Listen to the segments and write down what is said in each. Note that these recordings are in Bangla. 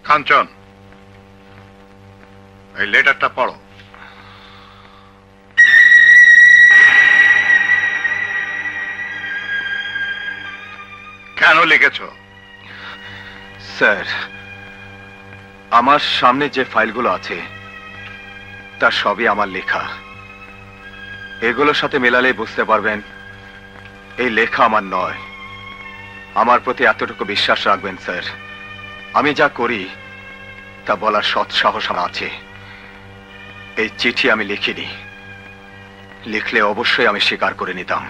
কাঞ্চন, এই লেটারটা পড়ো। কেন লিখেছ? স্যার, আমার সামনে যে ফাইলগুলো আছে তার সবই আমার লেখা। এগুলোর সাথে মেলালেই বুঝতে পারবেন এই লেখা আমার নয়। আমার প্রতি এতটুকু বিশ্বাস রাখবেন স্যার, আমি যা করি তা বলার সৎ সাহস আমার আছে। এই চিঠি আমি লিখিনি, লিখলে অবশ্যই আমি স্বীকার করে নিতাম।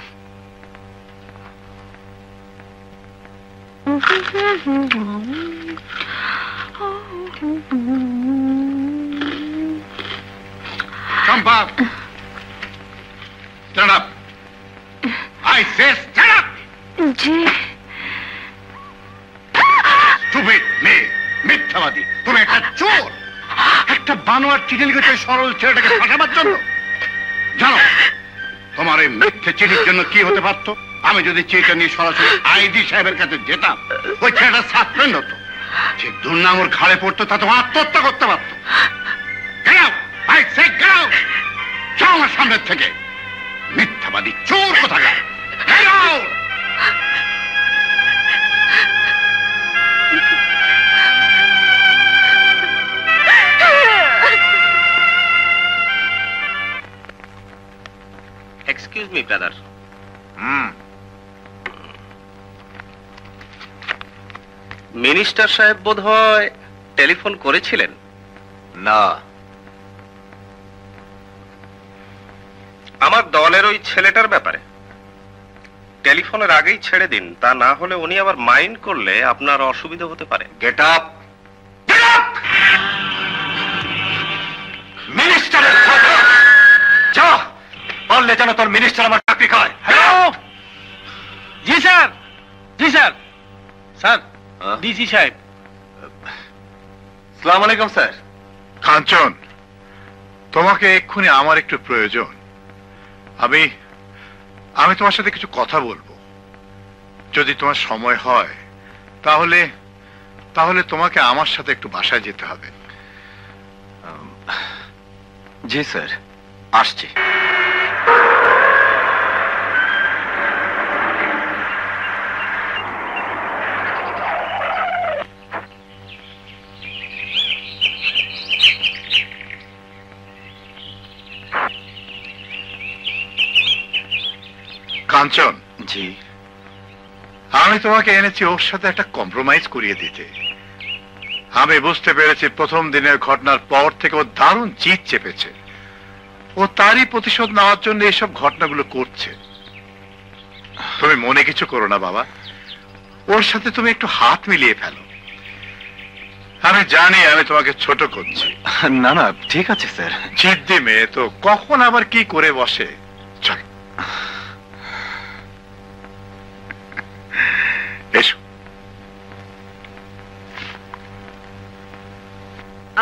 চম্পা, stand up. I say stand up. G. Stupid মেয়ে, মিথ্যাবাদী, তুমি একটা চোর। একটা বানোয়ার চিঠি লিখেছো সরল ছেলেটাকে ফাঁসাবার জন্য। জানো তোমার এই মিথ্যে চিঠির জন্য কি হতে পারতো? আমি যদি চিঠিটা নিয়ে সরাসরি আইডি সাহেবের কাছে যেতাম, ওই ছেলেটা সাসপেন্ড হতো। যে দুর্নাম ওর ঘাড়ে পড়তো তা তোমার আত্মহত্যা করতে পারতো। Get out! I say get out! যাও আমার সামনের থেকে, মিথ্যাবাদী চোর কোথাকার। Get out! Excuse me, brother. Minister সাহেব বোধহয় টেলিফোন করেছিলেন? না, আমার দলের ওই ছেলেটার ব্যাপারে টেলিফোনের আগেই ছেড়ে দিন, তা না হলে উনি আবার মাইন্ড করলে আপনার অসুবিধা হতে পারে। Get up! Get up! মিনিস্টারের কথা যা বললে যেন তোর মিনিস্টার আমার চাকরি খায়। হ্যালো, জি স্যার, জি স্যার। স্যার, ডিসি সাহেব। আসসালামু আলাইকুম স্যার। কাঞ্চন, তোমাকে এক্ষুনি আমার একটু প্রয়োজন। আমি তোমার সাথে কিছু কথা বলবো। যদি তোমার সময় হয় তাহলে তোমাকে আমার সাথে একটু বাসায় যেতে হবে। জি স্যার, আসছি। কাঞ্চন, জি। আমি তোমাকে এনেছি ওর সাথে একটা কম্প্রোমাইজ করিয়ে দিতে। আমি বুঝতে পেরেছি প্রথম দিনের ঘটনার পর থেকে ও দারুণ জিদ চেপেছে। ও তারই প্রতিশোধ নেওয়ার জন্য এসব ঘটনাগুলো করছে। তুমি মনে কিছু করো না বাবা, ওর সাথে তুমি একটু হাত মিলিয়ে ফেলো। আমি জানি আমি তোমাকে ছোট করছি। না না, ঠিক আছে স্যার। জিদ্দি মেয়ে তো কখন আবার কি করে বসে। চল এসো।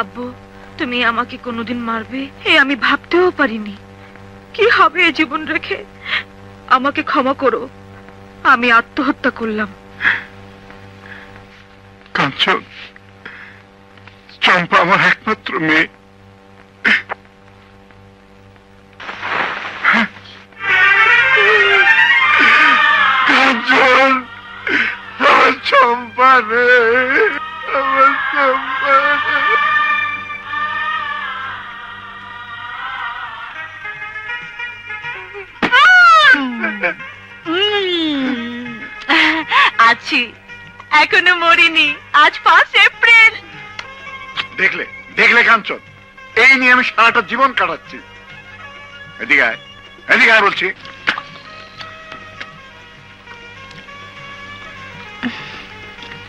আব্বু, তুমি আমাকে কোনোদিন মারবে আমি ভাবতেও পারিনি। কি হবে এই জীবন রেখে? আমাকে ক্ষমা করো, আমি আত্মহত্যা করলাম। কাঞ্চন, চম্পা আমার একমাত্র মেয়ে। কাঞ্চন, আমার চম্পা রে, আমার চম্পা রে। আছি, এখনো মরিনি। আজ 5 এপ্রিল। দেখলে দেখলে কাঞ্চন, এই নিয়ে আমি সারাটা জীবন কাটাচ্ছি। এদিকে আয়, এদিকে আয় বলছি।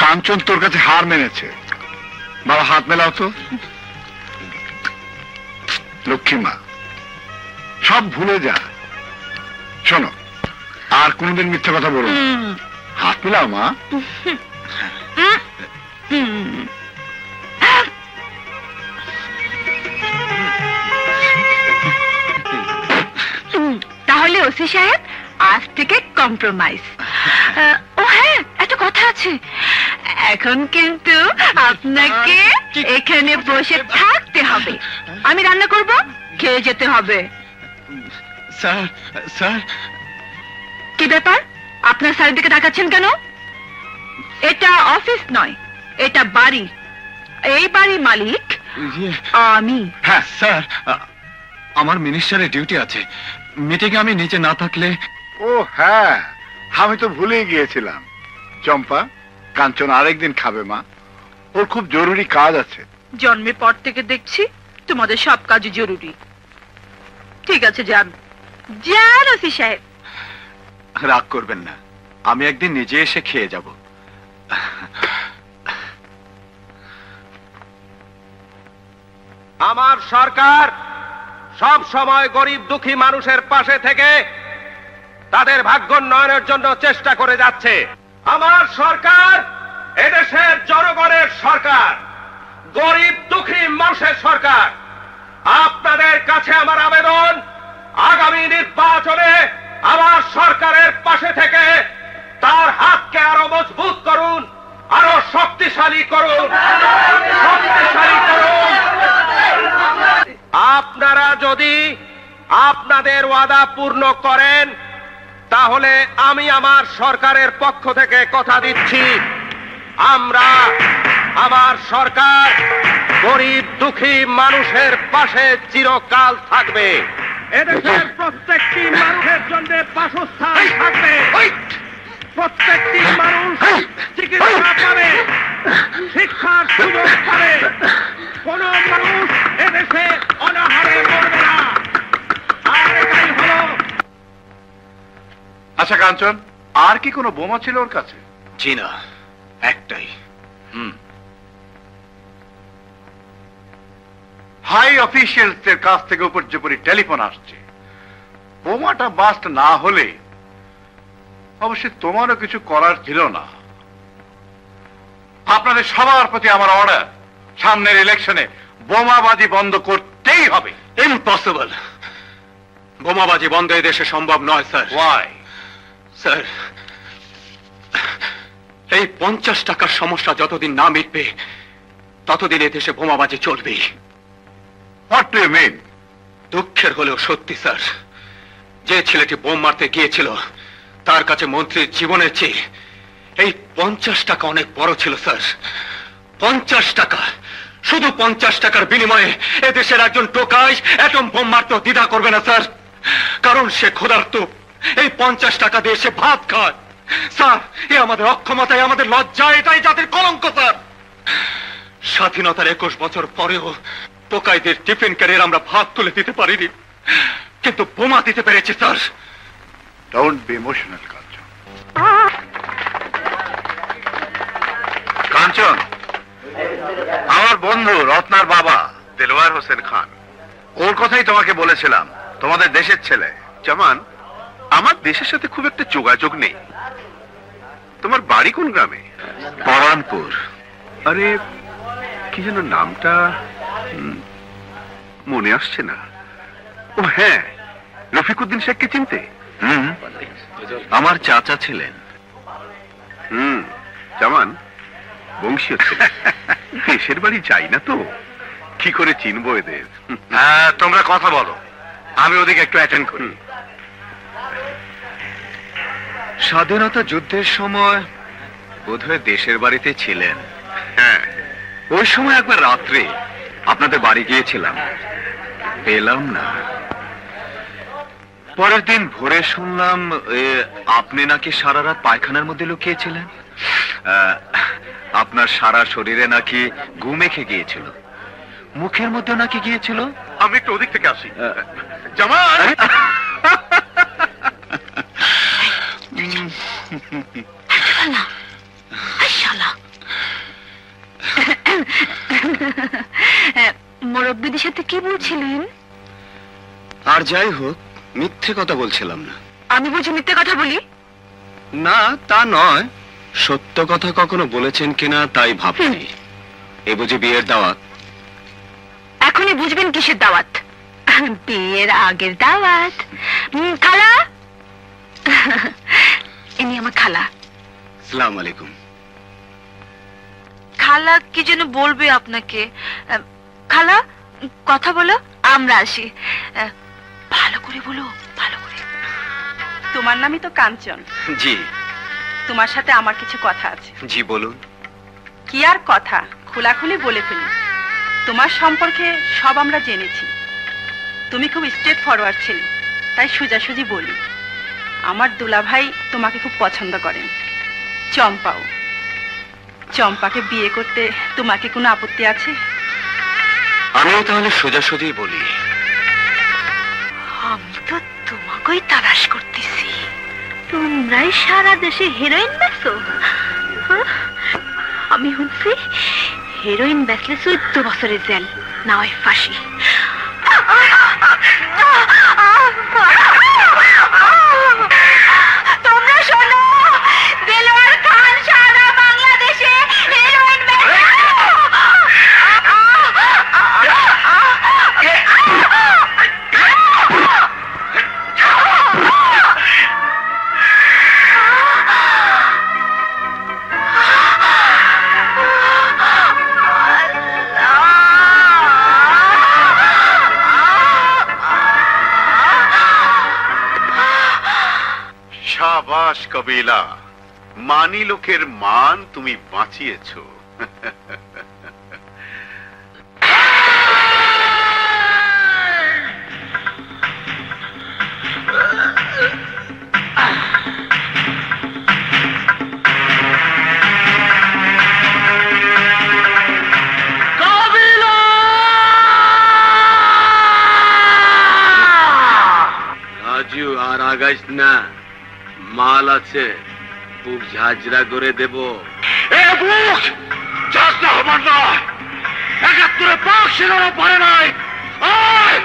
কাঞ্চন তোর কাছে হার মেনেছে। বাবা হাত মেলাও তো। লক্ষ্মী মা, সব ভুলে যা। শোনো, আর কোনোদিন মিথ্যে কথা বলো না। হাত মেলাও মা। তাহলে ওসি সাহেব, আজ থেকে কম্প্রোমাইজ। ও হ্যাঁ, একটা কথা আছে। এখন কিন্তু আপনাকে এখানে বসে থাকতে হবে। আমি রান্না করব, খেয়ে যেতে হবে। স্যার স্যার কি ব্যাপার, আপনার স্যারের দিকে তাকাচ্ছেন কেন? এটা অফিস নয়, এটা বাড়ি। এই বাড়ির মালিক আমি। হ্যাঁ স্যার, আমার মিনিস্টারের ডিউটি আছে। মিটিংয়ে আমি নিচে না থাকলে। ও হ্যাঁ, আমি তো ভুলেই গিয়েছিলাম। চম্পা, কাঞ্চন আরেকদিন খাবে মা, ওর খুব জরুরি কাজ আছে। জন্মের পর থেকে দেখছি তোমাদের সব কাজই জরুরি। ঠিক আছে, যান যান ওসি সাহেব। রাগ করবেন না, আমি একদিন নিজে এসে খেয়ে যাব। আমার সরকার সব সময় গরিব দুঃখী মানুষের পাশে থেকে তাদের ভাগ্যোন্নয়নের জন্য চেষ্টা করে যাচ্ছে। আমার সরকার এদেশের জনগণের সরকার, গরিব দুঃখী মানুষের সরকার। আপনাদের কাছে আমার আবেদন, আগামী নির্বাচনে আমার সরকারের পাশে থেকে তার হাতকে আরো মজবুত করুন, আরো শক্তিশালী করুন, শক্তিশালী করুন। আপনারা যদি আপনাদের ওয়াদা পূর্ণ করেন তাহলে আমি আমার সরকারের পক্ষ থেকে কথা দিচ্ছি, আমরা, আমার সরকার গরিব দুঃখী মানুষের পাশে চিরকাল থাকবে। এদেশের প্রত্যেকটি মানুষের জন্য বাসস্থান থাকবে, প্রত্যেকটি মানুষ চিকিৎসা পাবে, শিক্ষার সুযোগ পাবে, কোন মানুষ এদেশে অনাহারে মরবে না। আর এটাই হলো। আচ্ছা কাঞ্চন, আর কি কোনো বোমা ছিল ওর কাছে? জি না, একটাই। হাই অফিসিয়ালসদের কাছ থেকে উপর্যুপরি টেলিফোন আসছে, বোমাটা বাস্ট না হলে অবশ্যই তোমারও কিছু করার ছিল না। আপনাদের সবার প্রতি আমার অর্ডার, সামনের ইলেকশনে বোমাবাজি বন্ধ করতেই হবে। ইম্পসিবল, বোমাবাজি বন্ধ এই দেশে সম্ভব নয় স্যার। ওয়াই? স্যার, এই 50 টাকার সমস্যা যতদিন না মিটবে ততদিন এ দেশে বোমাবাজি চলবেই। What do you mean? দুঃখের হলেও সত্যি স্যার, যে ছেলেটি বোম মারতে গিয়েছিল তার কাছে মন্ত্রীর জীবনের চেয়ে এই 50 টাকা অনেক বড় ছিল স্যার। 50 টাকা, শুধু 50 টাকার বিনিময়ে এদেশের একজন টোকাই অ্যাটম বোম মারতেও দ্বিধা করবে না স্যার, কারণ সে ক্ষুধার্ত। এই 50 টাকা দিয়ে সে ভাত খায় স্যার। এ আমাদের অক্ষমতায়, আমাদের লজ্জা, এটাই জাতির কলঙ্ক স্যার। স্বাধীনতার 21 বছর পরেও টোকাইদের টিফিন ক্যারিয়ার আমরা ভাত তুলে দিতে পারিনি, কিন্তু বোমা দিতে পেরেছি স্যার। ডোন্ট বি ইমোশনাল কাঞ্চন। কাঞ্চন, আমার বন্ধু রত্নার বাবা দেলোয়ার হোসেন খান, ওর কথাই তোমাকে বলেছিলাম, তোমাদের দেশের ছেলে। জামান, আমার দেশের সাথে খুব একটা যোগাযোগ নেই। তোমার বাড়ি কোন গ্রামে? পরানপুর। আরে কি যেন নামটা মনে আসছে না। ও হ্যাঁ, রফিকুদ্দিন শেখকে চিনতে? আমার চাচা ছিলেন। জামান, বংশীয় ছেলে। দেশের বাড়ি যাই না তো, কি করে চিনবো এদের? হ্যাঁ, তোমরা কথা বলো, আমি ওদিকে একটু অ্যাটেন্ড করি। স্বাধীনতা যুদ্ধের সময় বোধহয় দেশের বাড়িতে ছিলেন। হ্যাঁ, ওই সময় একবার রাত্রে আপনাদের বাড়ি গিয়েছিলাম, পেলাম না। পরের দিন ভোরে শুনলাম আপনি নাকি সারা রাত পায়খানার মধ্যে লুকিয়েছিলেন। আপনার সারা শরীরে নাকি গু মেখে গিয়েছিল, মুখের মধ্যে নাকি গিয়েছিল। আমি একটু ওদিক থেকে আসি। জামান, মুরব্বীদের সাথে কি বলছিলেন? আর যাই হোক, মিথ্যে কথা বলছিলাম না। আমি বুঝি মিথ্যে কথা বলি? না, তা নয়, সত্য কথা কখনো বলেছেন কিনা তাই ভাবছি। এ বুঝি বিয়ের দাওয়াত? এখনই বুঝবেন কিসের দাওয়াত? বিয়ের আগের দাওয়াত। খালা, ইনি আমার খালা। আসসালামু আলাইকুম। খালা কি যেন বলবে আপনাকে। খালা কথা বলো, আমরা আসি। ভালো করে বলো, ভালো করে। তোমার নামই তো কাঞ্চন। জি। তোমার সাথে আমার কিছু কথা আছে। জি বলুন। কি আর কথা, খোলাখুলি বলে ফেলি। তোমার সম্পর্কে সব আমরা জেনেছি। তুমি খুব স্ট্রেট ফরওয়ার্ড ছিলে, তাই সোজাসুজি বলি। আমার দুলাভাই তোমাকে খুব পছন্দ করেন, চম্পাও। চম্পাকে বিয়ে করতে তোমাকে কোনো আপত্তি আছে? আমিও তাহলে সোজাসুজি বলি। আমি তো তোমাকেই তালাশ করতেছি। তোমরাই সারা দেশে হেরোইন বেচো। আমি শুনছি হেরোইন বেচলে 14 বছরের জেল, না হয় ফাঁসি। তোমরা শোনো, দেলোয়ার খান সারা বাংলাদেশে হেরোইন বেচে। শাবাশ কবিলা, মানি লোকের মান তুমি বাঁচিয়েছো। রাজু আর আগাইস না, মাল আছে, বুক ঝাঁঝরা করে দেব। এ বুক যাত্রা হবার নয়, 71-এ পাক সেনারা পারে নাই। আয়!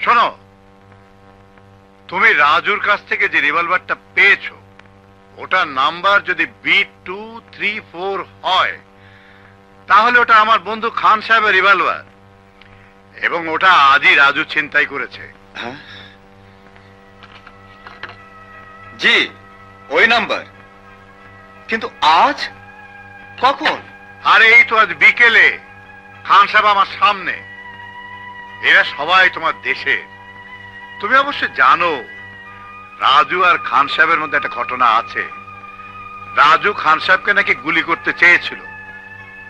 শোনো, তুমি রাজুর কাছ থেকে যে রিভলভারটা পেয়েছো, ওটার নাম্বার যদি B234 হয়, তাহলে ওটা আমার বন্ধু খান সাহেবের রিভলভার, এবং ওটা আজই রাজু ছিনতাই করেছে। জি, ওই নাম্বার। কিন্তু আজ কখন? আরে এই তো আজ বিকেলে, খান সাহেব আমার সামনে। এরা সবাই তোমার দেশে। তুমি অবশ্য জানো রাজু আর খান সাহেবের মধ্যে একটা ঘটনা আছে। রাজু খান সাহেবকে নাকি গুলি করতে চেয়েছিল,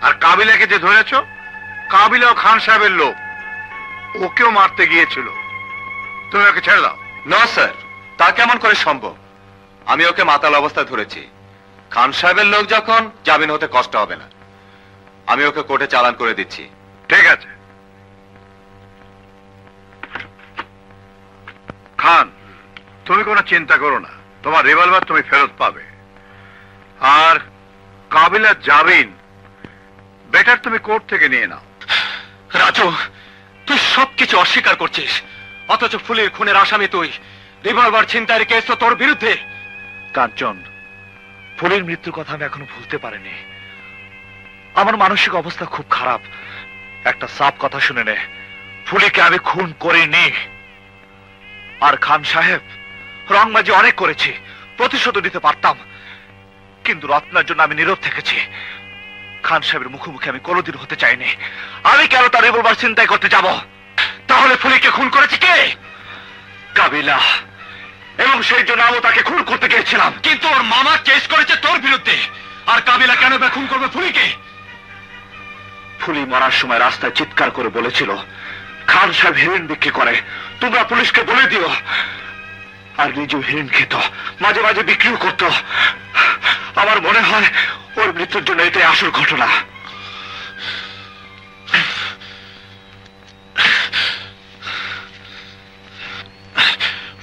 আর কাবিলাকে যে ধরেছ, কাবিলাও খান সাহেবের লোক, ওকেও মারতে গিয়েছিল। তুমি ওকে ছেড়ে দাও। না স্যার, তা কেমন করে সম্ভব? আমি ওকে মাতাল অবস্থায় ধরেছি। খান সাহেবের লোক যখন, জামিন হতে কষ্ট হবে না। আমি ওকে কোর্টে চালান করে দিচ্ছি। ঠিক আছে খান, তুমি কোনো চিন্তা করো না, তোমার রিভলভার তুমি ফেরত পাবে। আর কাবিলা জামিন বেটার তুমি কোর্ট থেকে নিয়ে নাও। রাজু, তুই সবকিছু অস্বীকার করছিস, অথচ ফুলের খুনের আসামি তুই। রিভলভার ছিনতাইয়ের কেস তো তোর বিরুদ্ধে। কাঞ্চন, ফুলের মৃত্যুর কথা আমি এখনো ভুলতে পারিনি। আমার মানসিক অবস্থা খুব খারাপ। একটা সাফ কথা শুনে নে, ফুলিকে আমি খুন করিনি। আর খান সাহেব, রংবাজি অনেক করেছি, প্রতিশোধ নিতে পারতাম, কিন্তু রত্নার জন্য আমি নীরব থেকেছি। খান সাহেবের মুখোমুখি আমি কোনোদিন হতে চাইনি। আমি কেন তার রিভলভার চিন্তাই করতে যাব? তাহলে ফুলিকে খুন করেছে কে? কাবিলা। এবং সেই জন্য আমি তাকে খুন করতে গিয়েছিলাম, কিন্তু ওর মামা কেস করেছে তোর বিরুদ্ধে। আর কাবিলা কেন খুন করবে ফুলিকে? ফুলি মরার সময় রাস্তায় চিৎকার করে বলেছিল, খান সাহেব হেরোইন বিক্রি করে, তোমরা পুলিশকে বলে দিও। আর নিজেও হেরোইন খেত, মাঝে মাঝে বিক্রিও করত। আমার মনে হয় ওর মৃত্যুর জন্য এটাই আসল ঘটনা।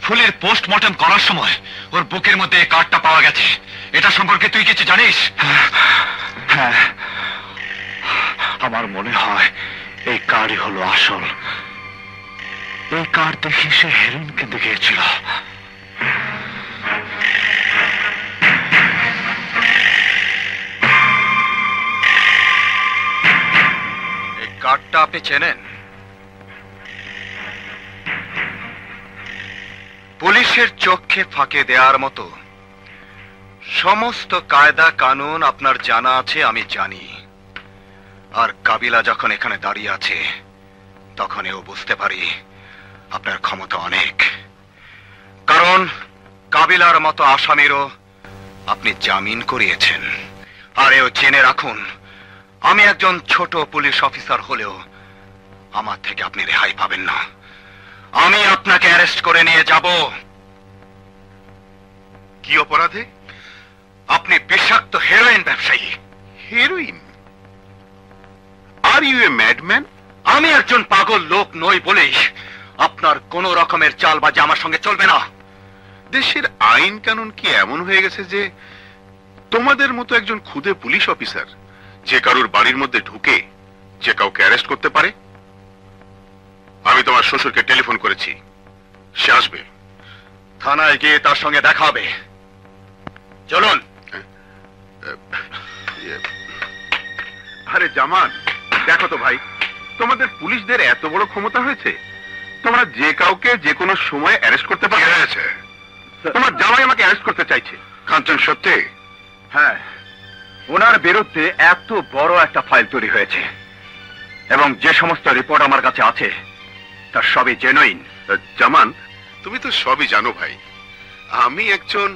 ফুলের পোস্টমর্টম করার সময় ওর বুকের মধ্যে এই কার্ডটা পাওয়া গেছে। এটা সম্পর্কে তুই কিছু জানিস? হ্যাঁ, আমার মনে হয় এই কার্ডই হলো আসল। এই কার্ড দেখে সে হেরোইন কিনতে গিয়েছিল। এই কার্ডটা আপনি চেনেন? পুলিশের চোখে ফাঁকে দেওয়ার মতো সমস্ত কায়দা কানুন আপনার জানা আছে, আমি জানি। আর কাবিলা যখন এখানে দাঁড়িয়ে আছে, তখন এও বুঝতে পারি আপনার ক্ষমতা অনেক। কারণ কাবিলার মতো আসামিরও আপনি জামিন করিয়েছেন। আর এও জেনে রাখুন, আমি একজন ছোট পুলিশ অফিসার হলেও আমার থেকে আপনি রেহাই পাবেন না। আমি আপনাকে অ্যারেস্ট করে নিয়ে যাব। কি অপরাধে? আপনি বিষাক্ত হেরোইন ব্যবসায়ী। Heroin? Are you a madman? আমি একজন পাগল লোক নই বলেই আপনার কোন রকমের চালবাজি আমার সঙ্গে চলবে না। দেশের আইন কানুন কি এমন হয়ে গেছে যে তোমাদের মতো একজন খুদে পুলিশ অফিসার যে কারুর বাড়ির মধ্যে ঢুকে যে কাউকে অ্যারেস্ট করতে পারে? আমি তোমার শ্বশুরকে টেলিফোন করেছি, সে আসবে। থানায় গিয়ে তার সঙ্গে দেখা হবে। চলুন। আরে জামান, দেখো তো ভাই, তোমাদের পুলিশদের এত বড় ক্ষমতা হয়েছে, তোমরা যে কাউকে যে কোনো সময় অ্যারেস্ট করতে পারো। তোমার জামাই আমাকে অ্যারেস্ট করতে চাইছে। কাঞ্চন, সত্যি? হ্যাঁ, ওনার বিরুদ্ধে এত বড় একটা ফাইল তৈরি হয়েছে এবং যে সমস্ত রিপোর্ট আমার কাছে আছে তার সবই জেনুইন। জামান, তুমি তো সবই জানো ভাই। আমি একজন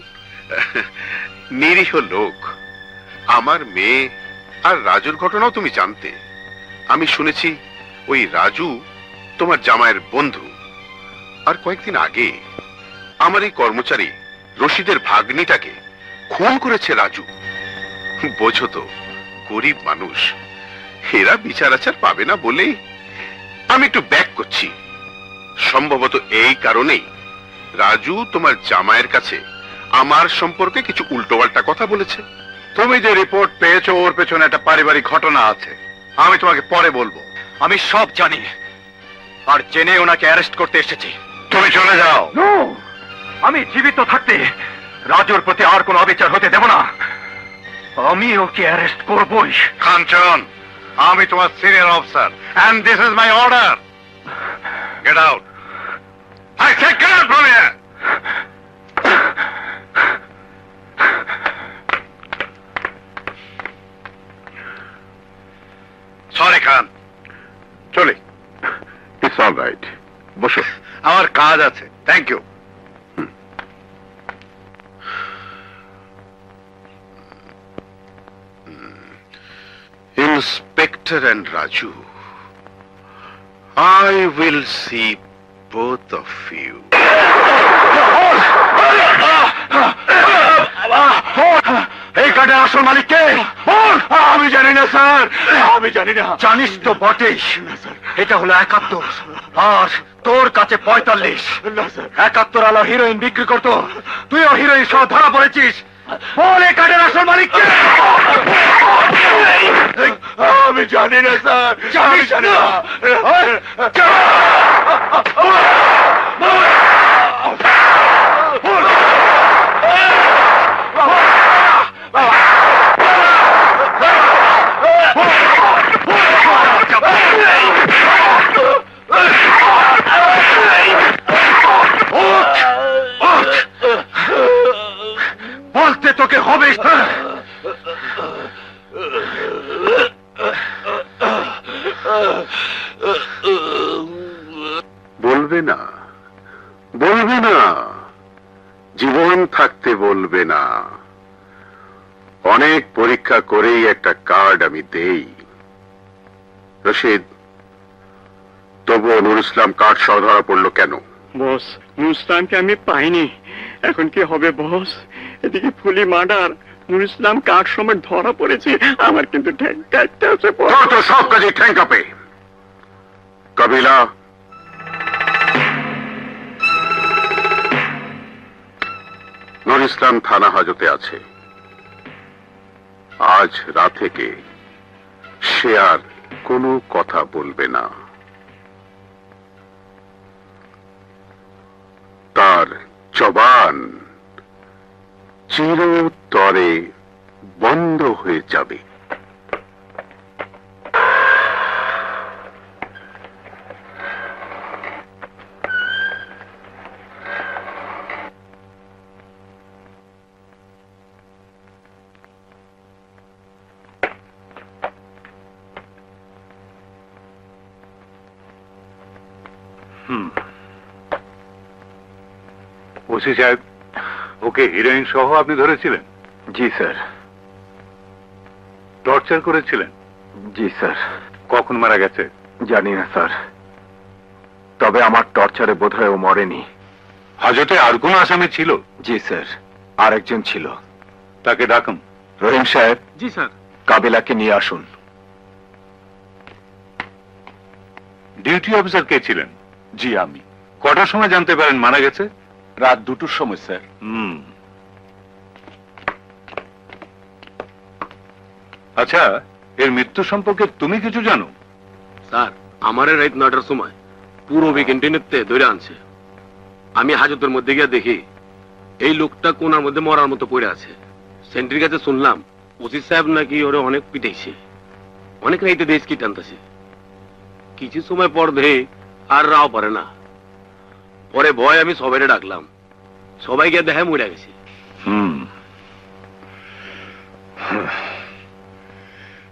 নিরীহ লোক। আমার মেয়ে আর রাজুর ঘটনাও তুমি জানতে। আমি শুনেছি ওই রাজু তোমার জামাইয়ের বন্ধু। আর কয়েকদিন আগে আমার এই কর্মচারী রশিদের ভাগ্নিটাকে খুন করেছে রাজু। বোঝো তো, গরিব মানুষ, এরা বিচার আচার পাবে না বলেই আমি একটু ব্যাক করছি। সম্ভবত এই কারণেই রাজু তোমার জামাইয়ের কাছে আমার সম্পর্কে কিছু উল্টোপাল্টা কথা বলেছে। তুমি যে রিপোর্ট পেয়েছো, ওর পেছনে একটা পারিবারিক ঘটনা আছে, আমি তোমাকে পরে বলবো। আমি সব জানি, আর জেনে ওনাকে অ্যারেস্ট করতে এসেছি। তুমি চলে যাও। আমি জীবিত থাকতে রাজুর প্রতি আর কোনো অবিচার হতে দেব না। আমি ওকে অ্যারেস্ট করবই। কাঞ্চন, আমি তোমার senior officer, and this is my order. Get out. I said get out from here. Sorry, Khan. চলে। It's all right. বসো, আমার কাজ আছে। Thank you. Inspector and Raju, I will see both of you. এই কার্ডের আসল মালিক কে? আমি জানি না স্যার, আমি জানি না। জানিস তো বটেই, এটা হলো 71 আর তোর কাছে 45। 71 আলো হিরোইন বিক্রি করতো, তুইও হিরোইন সহ ধরা পড়েছিস। বলে কাঠের আসল মালিক কে? আমি জানি না স্যার, আমি জানি না। বলতে তোকে হবে। বলবে না, বলবে না, জীবন থাকতে বলবে না। অনেক পরীক্ষা করেই একটা কার্ড আমি দেই। রশিদ, তবুও নুর ইসলাম কার্ড সহ ধরা পড়লো কেন? বস, নুর ইসলামকে আমি পাইনি, এখন কি হবে বস? এদিকে ফুলি মার্ডার, নুর ইসলাম কাঠ সময় ধরা পড়েছে, আমার কিন্তু ঠ্যাং কাটতে আছে। তো সব কাজে ঠ্যাং কাঁপে। কাবিলা, নুর ইসলাম থানা হাজতে আছে। আজ রাত থেকে সে আর কোনো কথা বলবে না। তার জবান চিরতরে বন্ধ হয়ে যাবে। ওসি সাহেব, ওকে হিরোইন সহ আপনি ধরেছিলেন? জি স্যার। টর্চার করেছিলেন? জি স্যার। কখন মারা গেছে? জানি না স্যার, তবে আমার টর্চারে বোধহয় ও মরেনি। হাজতে আর কোন আসামি ছিল? জি স্যার, আরেকজন ছিল। তাকে ডাকুন। রহিম সাহেব। জি স্যার। কাবিলাকে নিয়ে আসুন। ডিউটি অফিসার কে ছিলেন? জি আমি। কটার সময় জানতে পারেন মারা গেছে? রাত 2টোর সময় স্যার। আচ্ছা, এর মৃত্যু সম্পর্কে তুমি কিছু জানো? স্যার, আমারে রাত 9টার সময় পুরো ক্যান্টিনেতে ধরে আনছে। আমি হাজতের মধ্যে গিয়ে দেখি এই লোকটা কোনার মধ্যে মরার মতো পড়ে আছে। সেন্ট্রির কাছে শুনলাম ওসি সাহেব নাকি ওরে অনেক পিটাইছে, অনেক রাইতে দেশ কি টানতেছে। কিছু সময় পর দেহে আর রাও পারে না। পরে ভয় আমি সবাই ডাকলাম, সবাই গিয়ে দেখে মরে গেছে।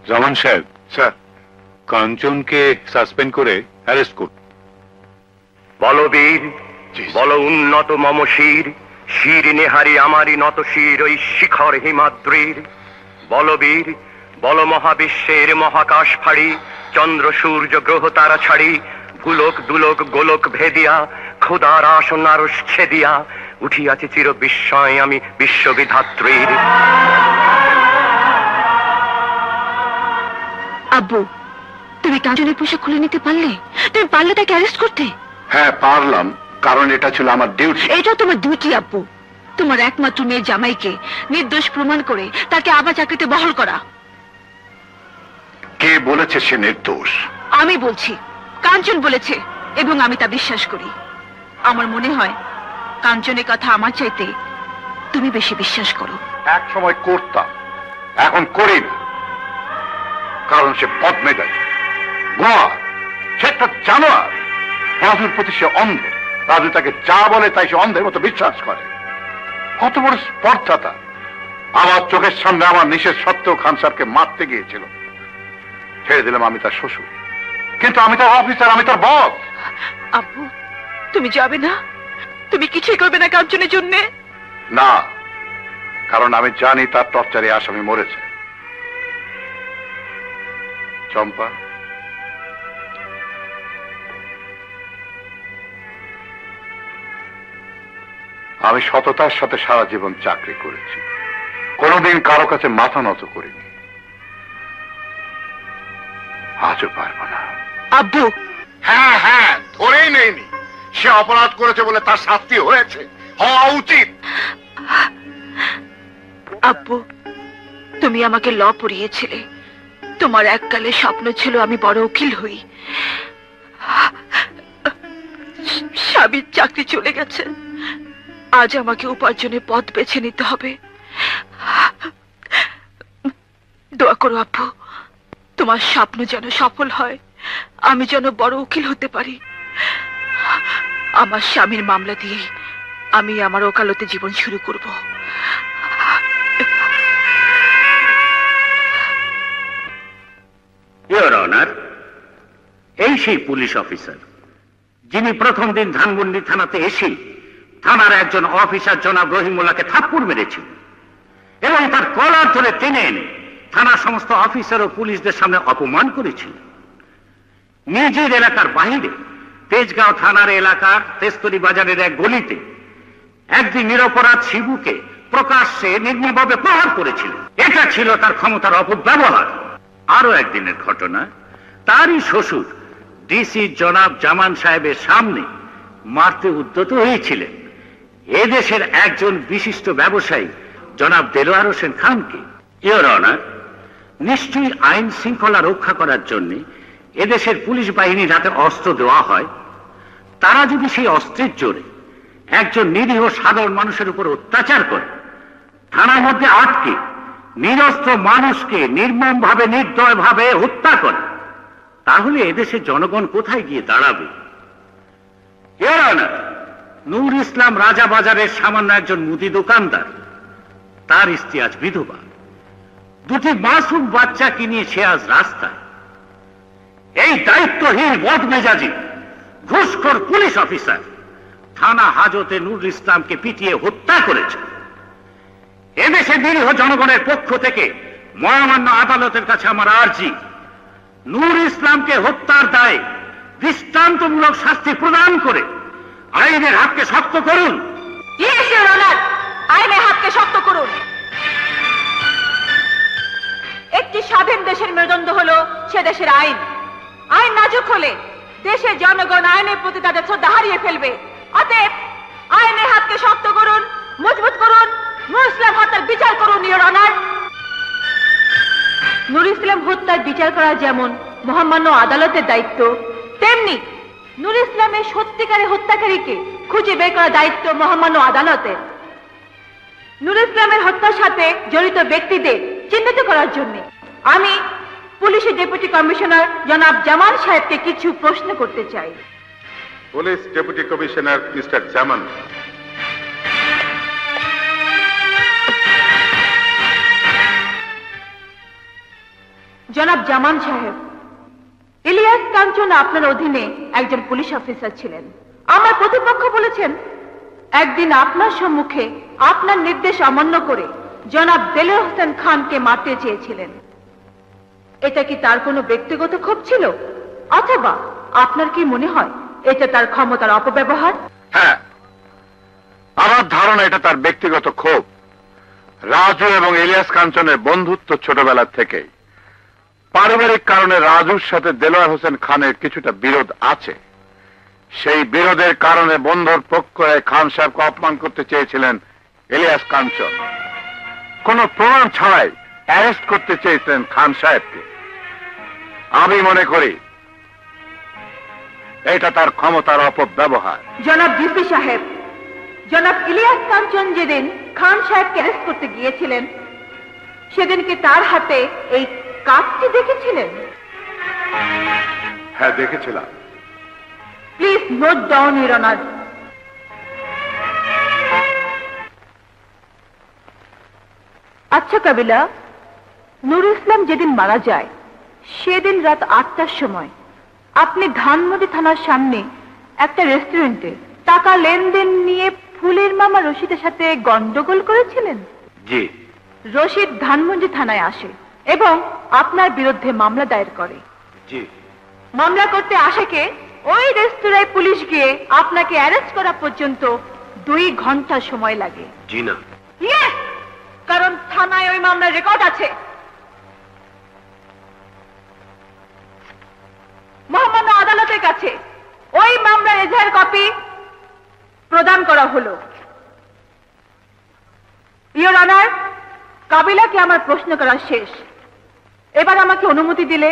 রহমান সাহেব, স্যার, কাঞ্চনকে সাসপেন্ড করে অ্যারেস্ট করুন। বলবীর, বল উন্নত মম শির, শির নেহারি আমারি নত শির ওই শিখর হিমাদ্রির। বলবীর, বল মহাবিশ্বের মহাকাশ ফাড়ি, চন্দ্র সূর্য গ্রহ তারা ছাড়ি, গুলোক দুলোক গোলক ভেদিয়া, খোদার আসন আরশ ছেদিয়া, উঠিয়াছে চির বিস্ময় আমি বিশ্ববিধাত্রীর। আব্বু, তুমি কাঞ্চনের পোশাক খুলে নিতে পারলে? তুমি পারলে তাকে অ্যারেস্ট করতে? হ্যাঁ পারলাম, কারণ এটা ছিল আমার ডিউটি। এটা তোমার ডিউটি আব্বু, তোমার একমাত্র মেয়ে জামাইকে নির্দোষ প্রমাণ করে তাকে আবার চাকরিতে বহাল করা। কে বলেছে সে নির্দোষ? আমি বলছি, কাঞ্চন বলেছে, এবং আমি তা বিশ্বাস করি। আমার মনে হয় কাঞ্চনের কথা আমার চাইতে তুমি বেশি বিশ্বাস করো। এক সময় করতাম, এখন করি না, কারণ সে বদমেজাজি, গোয়া, সে একটা জানোয়ার। রাজুর প্রতি সে অন্ধ। রাজু তাকে যা বলে তাই সে অন্ধের মতো বিশ্বাস করে। কত বড় স্পর্ধা তার! আমার চোখের সামনে আমার নিষেধ সত্ত্বেও খান স্যারকে মারতে গিয়েছিল। ছেড়ে দিলাম, আমি তার শ্বশুর, কিন্তু আমি তার অফিসার, আমি তার বস। আব্বু, তুমি যাবে না? তুমি কিছুই করবে না কাঞ্চনের জন্যে? না, কারণ আমি জানি তার টর্চারে আসামি মরেছে। চম্পা, আমি সততার সাথে সারা জীবন চাকরি করেছি, কোনোদিন কারো কাছে মাথা নত করিনি। আজও পারবো না। আব্বু, হ্যাঁ হ্যাঁ, ধরেই নেয়নি। সে অপরাধ করেছে বলে তার শাস্তি হয়েছে, হওয়া উচিত। আব্বু, তুমি আমাকে ল পড়িয়েছিলে। তোমার এককালে স্বপ্ন ছিল আমি বড় উকিল হই। স্বামীর চাকরি চলে গেছে, আজ আমাকে উপার্জনের পথ বেছে নিতে হবে। দোয়া করো আব্বু, তোমার স্বপ্ন যেন সফল হয়, আমি যেন বড় উকিল হতে পারি। আমার স্বামীর মামলা দিয়ে আমি আমার ওকালতে জীবন শুরু করব। ইওর অনার, এই সেই পুলিশ অফিসার যিনি প্রথম দিন ধানমন্ডি থানাতে এসে থানার একজন অফিসার জনাব রহিমুল্লাহকে থাপ্পড় মেরেছিল এবং তার কলার ধরে টেনে এনে থানার সমস্ত অফিসার ও পুলিশদের সামনে অপমান করেছিল। নিজের এলাকার বাহিরে তেজগাঁও থানার এলাকার তেস্তরি বাজারের এক গলিতে একদিন নিরপরাধ শিবুকে প্রকাশ্যে নির্মমভাবে প্রহার করেছিল। এটা ছিল তার ক্ষমতার অপব্যবহার। আরো একদিনের ঘটনা, তারই শ্বশুর ডিসি জনাব জামান সাহেবের সামনে মারতে উদ্যত হয়েছিলেন এদেশের একজন বিশিষ্ট ব্যবসায়ী জনাব দেলোয়ার হোসেন খানকে। ইওর অনার, নিশ্চয়ই আইন শৃঙ্খলা রক্ষা করার জন্য এদেশের পুলিশ বাহিনীর হাতে অস্ত্র দেওয়া হয়। তারা যদি সেই অস্ত্রের জোরে একজন নিরীহ সাধারণ মানুষের উপর অত্যাচার করে, থানার মধ্যে আটকে নিরস্ত্র মানুষকে নির্মমভাবে নির্দয়ভাবে হত্যা করে, তাহলে এদেশের জনগণ কোথায় গিয়ে দাঁড়াবে? ইওর অনার, নূর ইসলাম রাজা বাজারের সামান্য একজন মুদি দোকানদার, তার স্ত্রী আজ বিধবা, দুটি মাসুম বাচ্চাকে নিয়ে সে আজ রাস্তায়। এই দায়িত্বহীন বদমেজাজি ঘুষখোর পুলিশ অফিসার থানা হাজতে নূর ইসলামকে পিটিয়ে হত্যা করেছে। এদেশে নিরীহ জনগণের পক্ষ থেকে মহামান্য আদালতের কাছে আমার আর্জি, নূর ইসলামকে হত্যার দায়ে দৃষ্টান্তমূলক শাস্তি প্রদান করে আইনের হাতকে শক্ত করুন। আইনের হাতকে শক্ত করুন। একটি স্বাধীন দেশের মেরুদণ্ড হলো সে দেশের আইন। আইন নাজুক হলে দেশের জনগণ আইনের প্রতি তাদের শ্রদ্ধা হারিয়ে ফেলবে। অতএব আইনের হাতকে শক্ত করুন, মজবুত করুন, নূর ইসলাম হত্যার বিচার করুন। ইওর অনার, নূর ইসলাম হত্যার বিচার করা যেমন মহামান্য আদালতের দায়িত্ব, তেমনি নূর ইসলামের সত্যিকারের হত্যাকারীকে খুঁজে বের করার দায়িত্ব মহামান্য আদালতের। নূর ইসলামের হত্যার সাথে জড়িত ব্যক্তিদের চিহ্নিত করার জন্য আমি পুলিশের ডেপুটি কমিশনার জনাব জামান সাহেবকে কিছু প্রশ্ন করতে চাই। পুলিশ ডেপুটি কমিশনার মিস্টার জামান। জনাব জামান সাহেব, ইলিয়াস কাঞ্চন আপনার অধীনে একজন পুলিশ অফিসার ছিলেন। আমার প্রতিপক্ষ বলেছেন একদিন আপনার সম্মুখে আপনার নির্দেশ অমান্য করে জনাব দেলোয়ার হোসেন খানকে মারতে চেয়েছিলেন। এটা কি তার কোনো ব্যক্তিগত ক্ষোভ ছিল, অথবা আপনার কি মনে হয় এটা তার ক্ষমতার অপব্যবহার? হ্যাঁ, আমার ধারণা এটা তার ব্যক্তিগত ক্ষোভ। রাজু এবং ইলিয়াস কাঞ্চনের বন্ধুত্ব ছোটবেলার থেকেই। পারিবারিক কারণে রাজুর সাথে দেলোয়ার হোসেন খানের কিছুটা বিরোধ আছে। সেই বিরোধের কারণে বন্ধুর পক্ষ হয়ে খান সাহেবকে অপমান করতে চেয়েছিলেন ইলিয়াস কাঞ্চন। কোন প্রমাণ ছাড়াই অ্যারেস্ট করতে চেয়েছিলেন খান সাহেবকে। আমি মনে করি এটা তার ক্ষমতার অপব্যবহার। জনাব ডিসি সাহেব, জনাব ইলিয়াস কাঞ্চন যেদিন খান সাহেবকে অ্যারেস্ট করতে গিয়েছিলেন সেদিন কি তার হাতে এই কাজটি দেখেছিলেন? হ্যাঁ, দেখেছিলাম। Please note down your honour. আচ্ছা কাবিলা, নূর ইসলাম যেদিন মারা যায় সেদিন রাত 8টার সময় আপনি ধানমন্ডি থানার সামনে একটা রেস্টুরেন্টে টাকা লেনদেন নিয়ে ফুলের মামা রশিদের সাথে গন্ডগোল করেছিলেন। জি। রশিদ ধানমন্ডি থানায় আসে এবং আপনার বিরুদ্ধে মামলা দায়ের করে। জি। মামলা করতে আসাকে ওই রেস্তোরাঁয় পুলিশ গিয়ে আপনাকে অ্যারেস্ট করা পর্যন্ত 2 ঘন্টা সময় লাগে। জি না। ইয়েস, কারণ থানায় ওই মামলার রেকর্ড আছে। মহামান্য আদালতের কাছে ওই মামলার এজাহার কপি প্রদান করা হলো। ইওর অনার, কাবিলাকে আমার প্রশ্ন করা শেষ। এবার আমাকে অনুমতি দিলে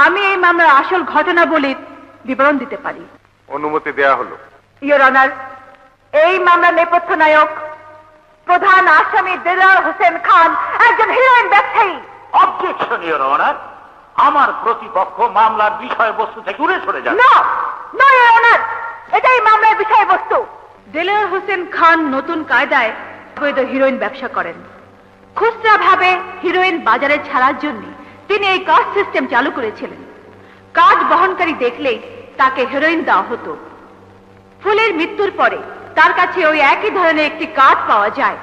আমি এই মামলার আসল ঘটনাবলীর বিবরণ দিতে পারি। অনুমতি দেয়া হলো। ইওর অনার, এই মামলার নেপথ্য নায়ক প্রধান আসামি দেলোয়ার হোসেন খান একজন হিরোইন ব্যবসায়ী। অবজেকশন ইওর অনার, আমার প্রতিপক্ষ মামলার বিষয়বস্তু থেকে দূরে সরে যান। না না ইওর অনার, এটাই মামলার বিষয়বস্তু। দেলোয়ার হোসেন খান নতুন কায়দায় অবৈধ হিরোইন ব্যবসা করেন। খুচরা ভাবে হিরোইন বাজারে ছাড়ার জন্য তিনি এই কার্ড সিস্টেম চালু করেছিলেন। কার্ড বহনকারী দেখলেই তাকে হেরোইন দেওয়া হতো। ফুলের মৃত্যুর পরে তার কাছে ওই একই ধরনের একটি কার্ড পাওয়া যায়।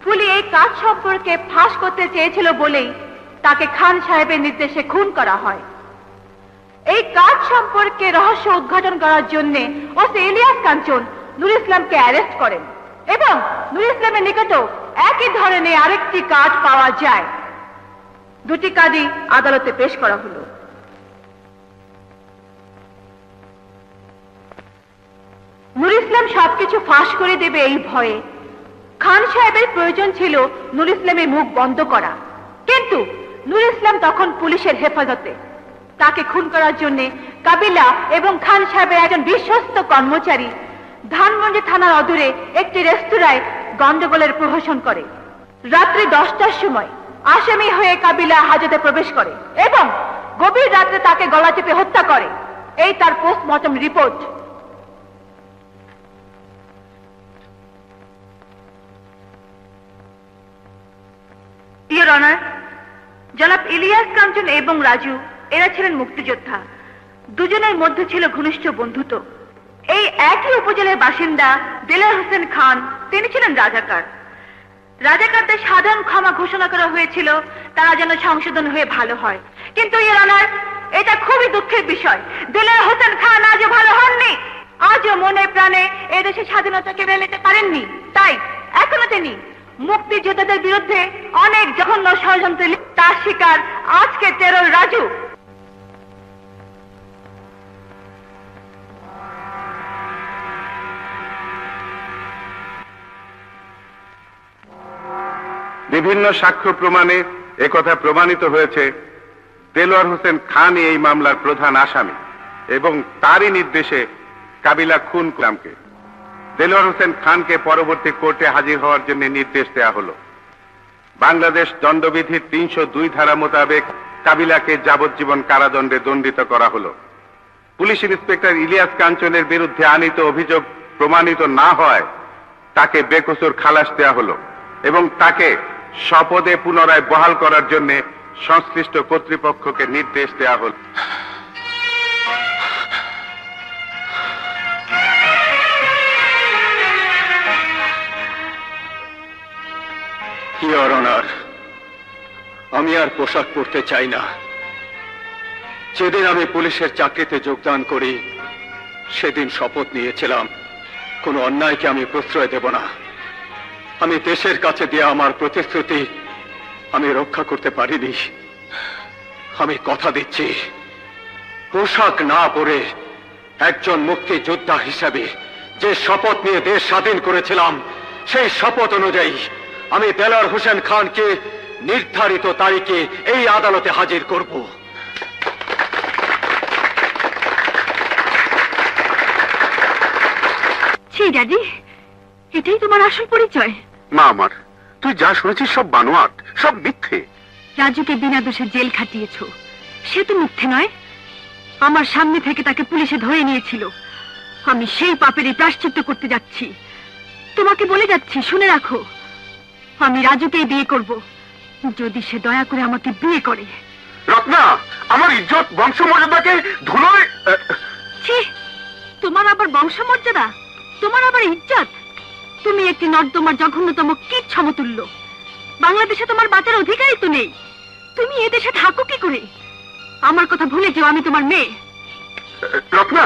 ফুলি এই কার্ড সম্পর্কে ফাঁস করতে চেয়েছিল বলেই তাকে খান সাহেবের নির্দেশে খুন করা হয়। এই কার্ড সম্পর্কে রহস্য উদ্ঘাটন করার জন্য ওসি ইলিয়াস কাঞ্চন নুর ইসলামকে অ্যারেস্ট করেন এবং নুর ইসলামের নিকটও একই ধরনের আরেকটি কার্ড পাওয়া যায়। দুটি কার্ডই আদালতে পেশ করা হলো। নুর ইসলাম সবকিছু ফাঁস করে দেবে এই ভয়ে খান সাহেবের প্রয়োজন ছিল নুর ইসলামের মুখ বন্ধ করা, কিন্তু নুর ইসলাম তখন পুলিশের হেফাজতে। তাকে খুন করার জন্য কাবিলা এবং খান সাহেবের একজন বিশ্বস্ত কর্মচারী ধানমন্ডি থানার অদূরে একটি রেস্তোরাঁয় গন্ডগোলের প্রহসন করে। রাত্রি 10টার সময় আসামি হয়ে কাবিলা হাজতে প্রবেশ করে এবং গভীর রাত্রে তাকে গলা চেপে হত্যা করে। এই তার পোস্টমর্টম রিপোর্ট। ইওর অনার, জনাব ইলিয়াস কাঞ্চন এবং রাজু এরা ছিলেন মুক্তিযোদ্ধা। দুজনের মধ্যে ছিল ঘনিষ্ঠ বন্ধুত্ব। এই একই উপজেলার বাসিন্দা দেলোয়ার হোসেন খান, তিনি ছিলেন রাজাকার। রাজাকারদের সাধারণ ক্ষমা ঘোষণা করা হয়েছিল তারা যেন সংশোধন হয়ে ভালো হয়, কিন্তু ইওর অনার, এটা খুবই দুঃখের বিষয়। দেলোয়ার হোসেন খান আজও ভালো হননি, আজও মনে প্রাণে এদেশের স্বাধীনতাকে মেনে নিতে পারেননি। তাই এখনো তিনি মুক্তিযোদ্ধাদের বিরুদ্ধে অনেক জঘন্য ষড়যন্ত্রে তার শিকার আজকে টেরর রাজু। বিভিন্ন সাক্ষ্য প্রমাণে একথা প্রমাণিত হয়েছে দেলোয়ার হোসেন খান এই মামলার প্রধান আসামি এবং তারই নির্দেশে কাবিলা খুন করলামকে। দেলোয়ার হোসেন খানকে পরবর্তী কোর্টে হাজির হওয়ার জন্য নির্দেশ দেয়া হলো। বাংলাদেশ দণ্ডবিধির 302 ধারা মোতাবেক কাবিলাকে যাবজ্জীবন কারাদণ্ডে দণ্ডিত করা হলো। পুলিশ ইন্সপেক্টর ইলিয়াস কাঞ্চনের বিরুদ্ধে আনিত অভিযোগ প্রমাণিত না হয় তাকে বেকসুর খালাস দেয়া হলো এবং তাকে শপথে পুনরায় বহাল করার জন্য সংশ্লিষ্ট কর্তৃপক্ষকে নির্দেশ দেয়া হল। ইওর অনার, আমি আর পোশাক পরতে চাই না। যেদিন আমি পুলিশের চাকরিতে যোগদান করি সেদিন শপথ নিয়েছিলাম কোনো অন্যায়কে আমি প্রশ্রয় দেব না। আমি দেশের কাছে দিয়ে আমার প্রতিশ্রুতি আমি রক্ষা করতে পারিনি। আমি কথা দিচ্ছি, পোশাক না পরে একজন মুক্তিযোদ্ধা হিসাবে যে শপথ নিয়ে দেশ স্বাধীন করেছিলাম সেই শপথ অনুযায়ী আমি দেলোয়ার হোসেন খানকে নির্ধারিত তারিখে এই আদালতে হাজির করব। ড্যাডি, এটাই তোমার আসল পরিচয়? মা আমার, তুই যা শুনেছিস সব বানোয়াট, সব মিথ্যে। রাজুকে বিনা দোষে জেল খাটিয়েছো, সে তো মিথ্যে নয়। আমার সামনে থেকে তাকে পুলিশে ধরে নিয়েছিল। আমি সেই পাপেরই প্রায়শ্চিত্ত করতে যাচ্ছি। তোমাকে বলে যাচ্ছি, শুনে রাখো, আমি রাজুকেই বিয়ে করব যদি সে দয়া করে আমাকে বিয়ে করে। রত্না, আমার ইজ্জত বংশমর্যাদাকে ধুলোয়। ছি, তোমার আবার বংশমর্যাদা, তোমার আবার ইজ্জত? তুমি একটি নর্দমার জঘন্যতম কীট সমতুল্য। বাংলাদেশে তোমার বাঁচার অধিকারই তো নেই। তুমি এদেশে থাকো কি করে? আমার কথা ভুলে যেও, আমি তোমার মেয়ে। রত্না,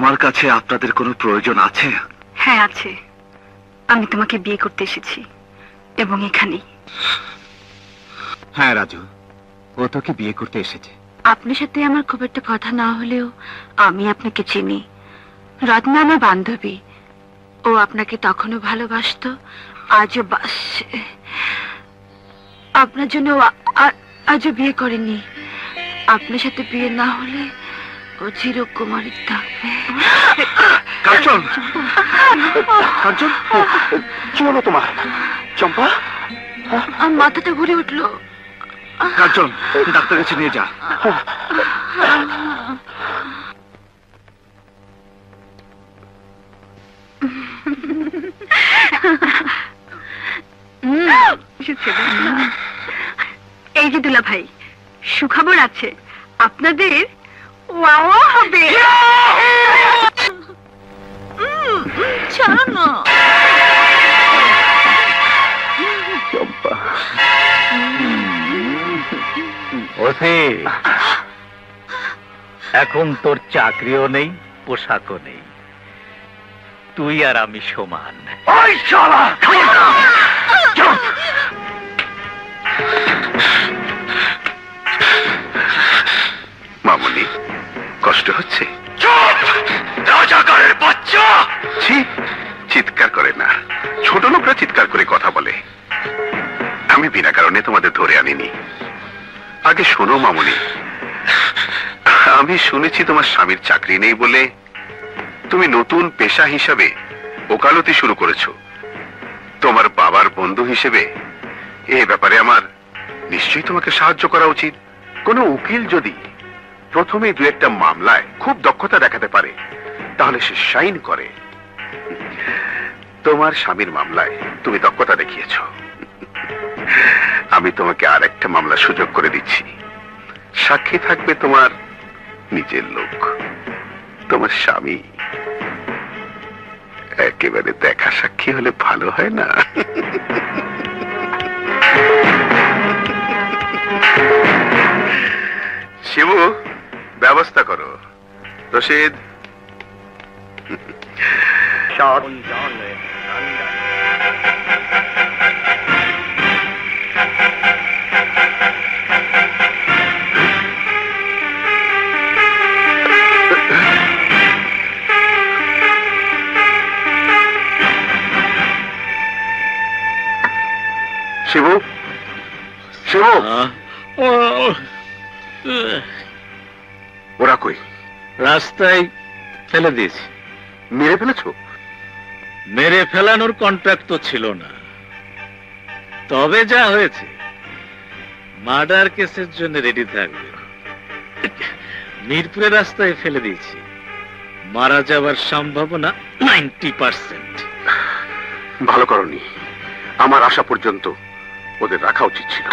আমার কাছে আপনাদের কোনো প্রয়োজন আছে? হ্যাঁ আছে, আমি তোমাকে বিয়ে করতে এসেছি এবং এখানেই। হ্যাঁ রাজু, ও তোকে বিয়ে করতে এসেছে। আপনার সাথে আমার খুব একটা কথা না হলেও আমি আপনাকে চিনি। রত্না আমার বান্ধবী, ও আপনাকে তখনও ভালোবাসতো, আজও বাসছে। আপনার জন্য আজও বিয়ে করেনি। আপনার সাথে বিয়ে না হলে ও চিরকুমারী থাকবে। কাঞ্চন, কাঞ্চন, কি হলো তোমার? চম্পা, আমার মাথাটা ঘুরে উঠলো। কাঞ্চন, ডাক্তার কাছে নিয়ে যা। এই যে দুলা ভাই, সুখবর আছে, আপনাদের ওয়াও হবে। ছাড়ো না চম্পা। ওসে, এখন তোর চাকরিও নেই, পোশাকও নেই, তুই আর আমি সমান। ওই শালা! মামুনি, কষ্ট হচ্ছে? রাজাকারের বাচ্চা! ছি, চিৎকার করে না, ছোট লোকরা চিৎকার করে কথা বলে। আমি বিনা কারণে তোমাদের ধরে আনিনি। আগে শোনো মামুনি, আমি শুনেছি তোমার স্বামীর চাকরি নেই বলে তুমি নতুন পেশা হিসাবে ওকালতি শুরু করেছো। তোমার বাবার বন্ধু হিসেবে এ ব্যাপারে আমার নিশ্চয়ই তোমাকে সাহায্য করা উচিত। কোনো উকিল যদি প্রথমে দু একটা মামলায় খুব দক্ষতা দেখাতে পারে তাহলে সে সাইন করে। তোমার স্বামীর মামলায় তুমি দক্ষতা দেখিয়েছ, আমি তোমাকে আর একটা মামলা সুযোগ করে দিচ্ছি। সাক্ষী থাকবে তোমার নিজের লোক, তোমার স্বামী। একেবারে দেখা সাক্ষী হলে ভালো হয় না? শিবু, ব্যবস্থা করো। রশিদ, শিবু, শিবু, ওরা কই? রাস্তায় ফেলে দিয়েছি। মেরে ফেলেছো? মেরে ফেলানোর কন্ট্রাক্ট তো ছিল না, তবে যা হয়েছে মার্ডার কেসের জন্য রেডি থাকবে। মিরপুরের রাস্তায় ফেলে দিয়েছি, মারা যাওয়ার সম্ভাবনা 90%। ভালো করনি, আমার আসা পর্যন্ত ওদের রাখা উচিত ছিল।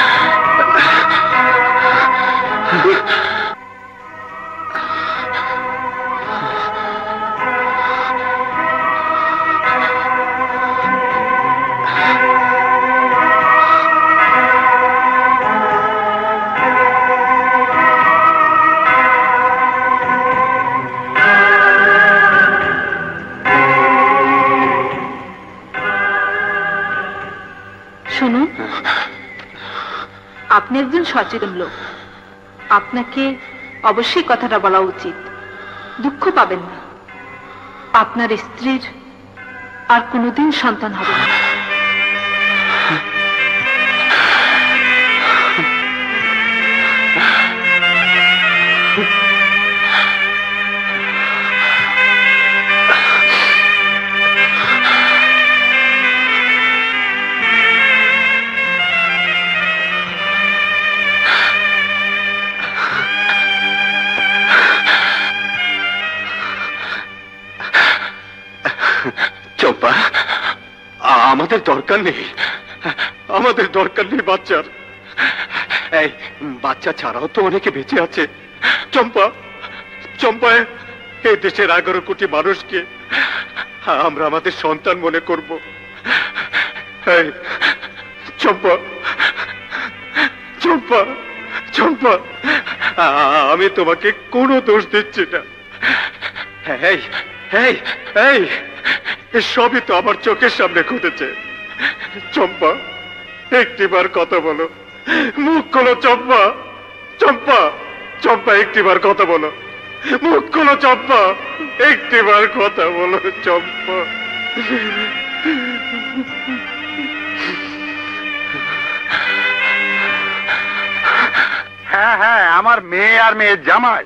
শুনুন, আপনি একজন সচেতন লোক, আপনাকে অবশ্যই কথাটা বলা উচিত। দুঃখ পাবেন না, আপনার স্ত্রীর আর কোনোদিন সন্তান হবে না। চম্পা, আমাদের দরকার নেই, আমাদের দরকার নেই বাচ্চার। এই বাচ্চা ছাড়াও তো অনেকে বেঁচে আছে। চম্পা, চম্পা, এই দেশের 11 কোটি মানুষকে আমরা আমাদের সন্তান মনে করব। এই চম্পা, চম্পা, চম্পা, আমি তোমাকে কোনো দোষ দিচ্ছি না। এই এই এই সবই তো আমার চোখের সামনে ঘটেছে। চম্পা, একটিবার কথা বলো, মুখ খোলো চম্পা। চম্পা, চম্পা, একটিবার কথা বলো, মুখ খোলো চম্পা, একটিবার কথা বলো চম্পা। হ্যাঁ হ্যাঁ, আমার মেয়ে আর মেয়ের জামাই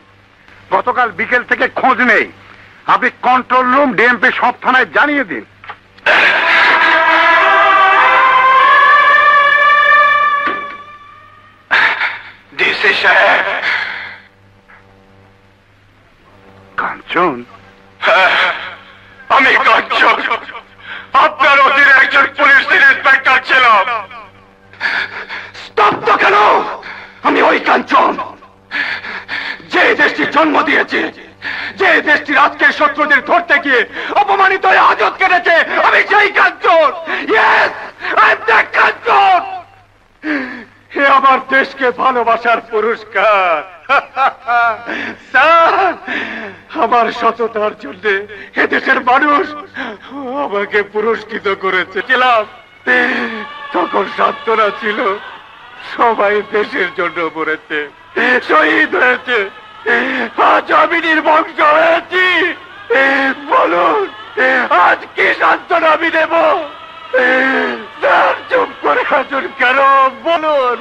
গতকাল বিকেল থেকে খোঁজ নেই। আপনি কন্ট্রোল রুম, ডিএমপি সব থানায় জানিয়ে দিন। ডিসি সাহেব। কাঞ্চন? আমি কাঞ্চন, আপনার অধীনে একজন পুলিশ ইন্সপেক্টর ছিলাম। স্তব্ধ কেন? আমি ওই কাঞ্চন, যে দেশটি জন্ম দিয়েছে, যে দেশটির আজকের শত্রুদের ধরতে গিয়ে অপমানিত হয়ে হাজত কেটেছে, আমি সেই কাঞ্চন। ইয়েস, আই এম দ্যাট কাঞ্চন। হে আমার দেশকে ভালোবাসার পুরস্কার। স্যার, আমার সততার জন্য এ দেশের মানুষ আমাকে পুরস্কৃত করেছে। তখন সান্ত্বনা ছিল, সবাই দেশের জন্য মরেছে, শহীদ হয়েছে, আজ আমি নির্বংশ হয়েছি। বলুন, আজ কি সান্ত্বনা আমি দেব? স্যার, চুপ করে আছেন কেন? বলুন,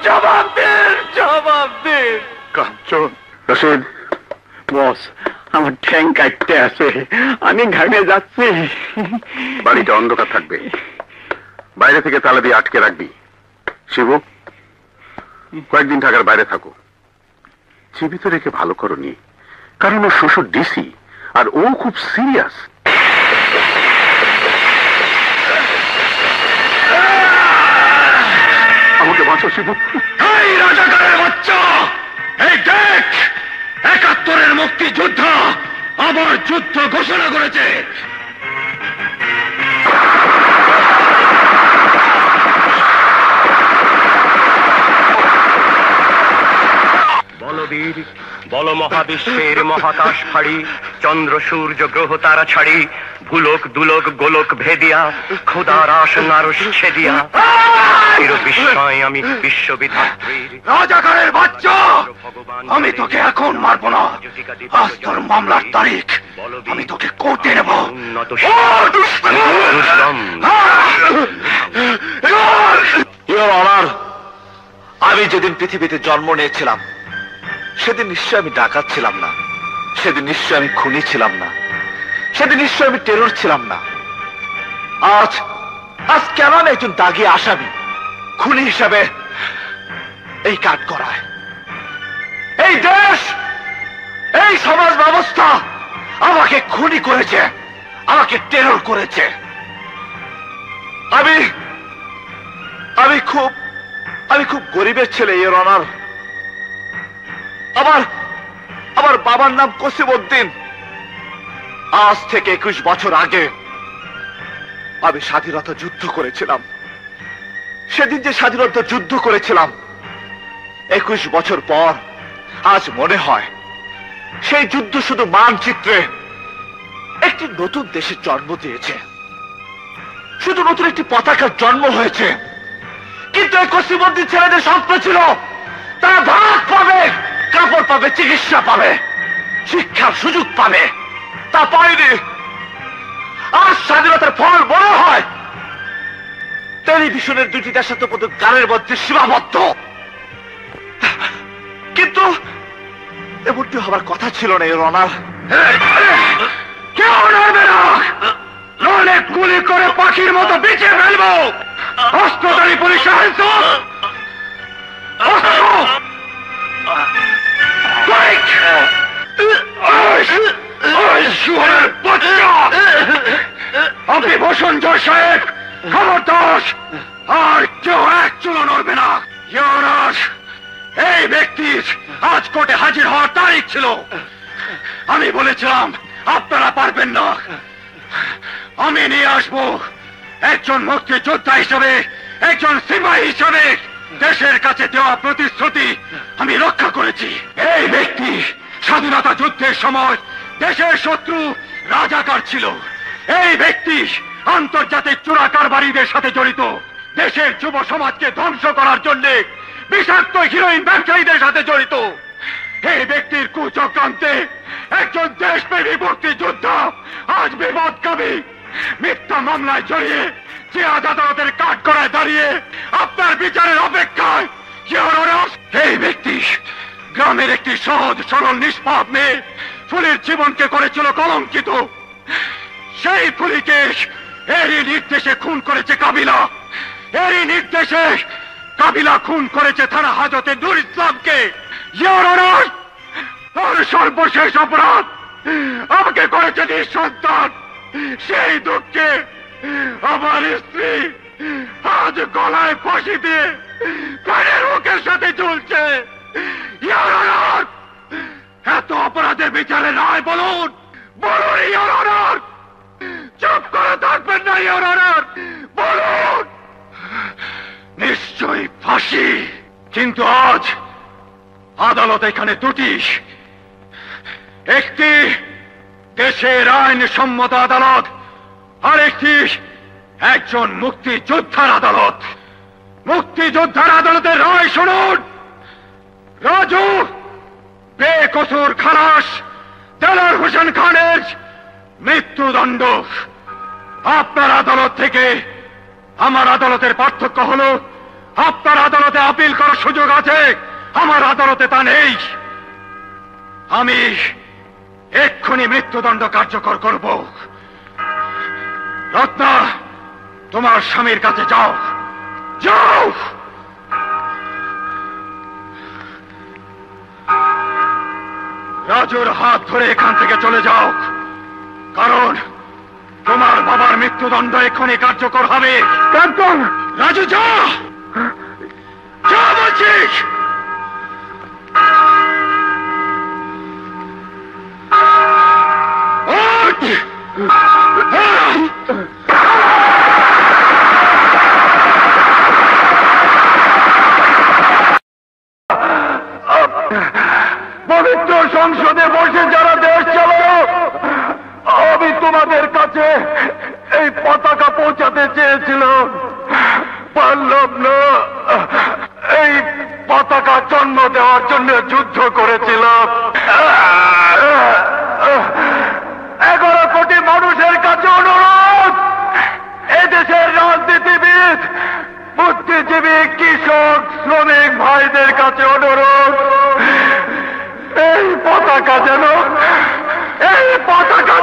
জবাব দিন, জবাব দিন। কাঞ্চন। রশিদ, বস, আমার ঠ্যাং কাটতে আছে, আমি ঘামে যাচ্ছি। বাড়িটা অন্ধকার থাকবে, বাইরে থেকে তালা দিয়ে আটকে রাখবি। শিবু, কয়েকদিন ঢাকার বাইরে থাকো। জীবিত রেখে ভালো করনি, কারণ ওর শ্বশুর ডিসি আর ও খুব সিরিয়াস। আমাকে বাঁচো শিবু। এই রাজাকারের বাচ্চা, এই দেখ, ৭১-এর মুক্তিযোদ্ধা আবার যুদ্ধ ঘোষণা করেছে। বলবীর, বল মহাবিশ্বের মহাকাশ ফাড়ি, চন্দ্র সূর্য গ্রহ তারা ছাড়ি, ভুলক দুলক গোলক ভেদিয়া, খোদার আসন আরশ ছেদিয়া, চির বিস্ময় আমি বিশ্ববিধাত্রীর। রাজাকারের বাচ্চা, আমি তোকে এখন মারবো না। আজ তোর মামলার তারিখ, আমি তোকে কোর্টে নেব। আমি যেদিন পৃথিবীতে জন্ম নিয়েছিলাম, সেদিন নিশ্চয় আমি ডাকাত ছিলাম না, সেদিন নিশ্চয় আমি খুনি ছিলাম না, সেদিন নিশ্চয় আমি টেরর ছিলাম না। আজ আজ কেন আমি একজন দাগী আসামি, খুনি হিসাবে এই কাজ করায়? এই দেশ, এই সমাজ ব্যবস্থা আমাকে খুনি করেছে, আমাকে টেরর করেছে। আমি খুব গরিবের ছেলে, এর অনার। আমার বাবার নাম কসিমউদ্দিন। আজ থেকে ২১ বছর আগে আমি স্বাধীনতা যুদ্ধ করেছিলাম। সেদিন যে স্বাধীনতা যুদ্ধ করেছিলাম, ২১ বছর পর আজ মনে হয় সেই যুদ্ধ শুধু মানচিত্রে একটি নতুন দেশের জন্ম দিয়েছে, শুধু নতুন একটি পতাকার জন্ম হয়েছে। কিন্তু এই কসিমউদ্দিন ছেলেদের স্বপ্ন ছিল তারা ভাত পাবে, কাপড় পাবে, চিকিৎসা পাবে, শিক্ষার সুযোগ পাবে। তা পায়নি। আজ স্বাধীনতার ফল বড় হয় টেলিভিশনের দুটি দেশাত্মবোধক গানের মধ্যে সীমাবদ্ধ। কিন্তু এমনটি হবার কথা ছিল না, এর অনার। কেউ নড়বে না, নইলে গুলি করে পাখির মতো বেঁচে ফেলবো। অস্ত্রধারী পুলিশ আপনি বসুন জয় সাহেব, খবরদার আর কেউ এক চুলো নড়বে না। এই ব্যক্তির আজ কোর্টে হাজির হওয়ার তারিখ ছিল। আমি বলেছিলাম আপনারা পারবেন না, আমি নিয়ে আসবো। একজন মুক্তিযোদ্ধা হিসেবে, একজন সিপাহী হিসেবে দেশের কাছে দেওয়া প্রতিশ্রুতি আমি রক্ষা করেছি। এই ব্যক্তি স্বাধীনতা যুদ্ধের সময় দেশের শত্রু রাজাকার ছিল। এই ব্যক্তি আন্তর্জাতিক চোরাকারবারীদের সাথে জড়িত। দেশের যুব সমাজকে ধ্বংস করার জন্য বিষাক্ত হিরোইন ব্যবসায়ীদের সাথে জড়িত। এই ব্যক্তির কুচক্রান্তে একজন দেশপ্রেমী মুক্তিযোদ্ধা আজ বিপদগামী। মিথ্যা মামলায় জড়িয়ে যে আদালতের কাঠগড়ায় দাঁড়িয়ে আপনার বিচারের অপেক্ষায়। এই ব্যক্তি গ্রামের একটি সহজ সরল নিষ্পাপ মেয়ে ফুলির জীবনকে করেছিল কলঙ্কিত। সেই ফুলিকে এরই নির্দেশে খুন করেছে কাবিলা। এরই নির্দেশে কাবিলা খুন করেছে থানা হাজতে নূর ইসলামকে। ওর সর্বশেষ অপরাধ আমাকে করেছে নিঃসন্তান। সেই দুঃখে আমার স্ত্রী আজ গলায় ফাঁসি দিয়ে প্রাণের মুখের সাথে ঝুলছে। এত অপরাধের বিচারে নয় বলুন, বলুন ইওর অনার। চুপ করে থাকবেন না ইওর অনার, বলুন। নিশ্চয়ই ফাঁসি, কিন্তু আজ আদালত এখানে দুটি। একটি দেশের আইন সম্মত আদালত, আর একটি একজন মুক্তিযোদ্ধার আদালত। মুক্তিযোদ্ধার আদালতের রায় শুনুন। রাজু বেকসুর খালাস দেলার হোসেন খানের মৃত্যুদণ্ড। আপনার আদালত থেকে আমার আদালতের পার্থক্য হলো আপনার আদালতে আপিল করার সুযোগ আছে, আমার আদালতে তা নেই। আমি এক্ষুনি মৃত্যুদণ্ড কার্যকর করব। রত্না, তোমার স্বামীর কাছে যাও, যাও। রাজুর হাত ধরে এখান থেকে চলে যাও, কারণ তোমার বাবার মৃত্যুদণ্ড এক্ষুনি কার্যকর হবে। রাজু যা, যা বলছিস। পবিত্র সংসদে বসে যারা দেশ চালানো, আমি তোমাদের কাছে এই পতাকা পৌঁছাতে চেয়েছিলাম, পারলাম না। এই পতাকা জন্ম দেওয়ার জন্য যুদ্ধ করেছিলাম। 11 কোটি মানুষের কাছে অনুরোধ, এদেশের রাজনীতিবিদ, বুদ্ধিজীবী, কৃষক, শ্রমিক ভাইদের কাছে অনুরোধ, এই পতাকা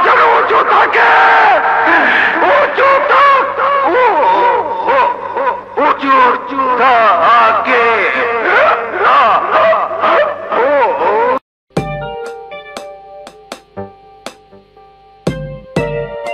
যেন উঁচু থাকে, উঁচু থাক, উঁচু থাক।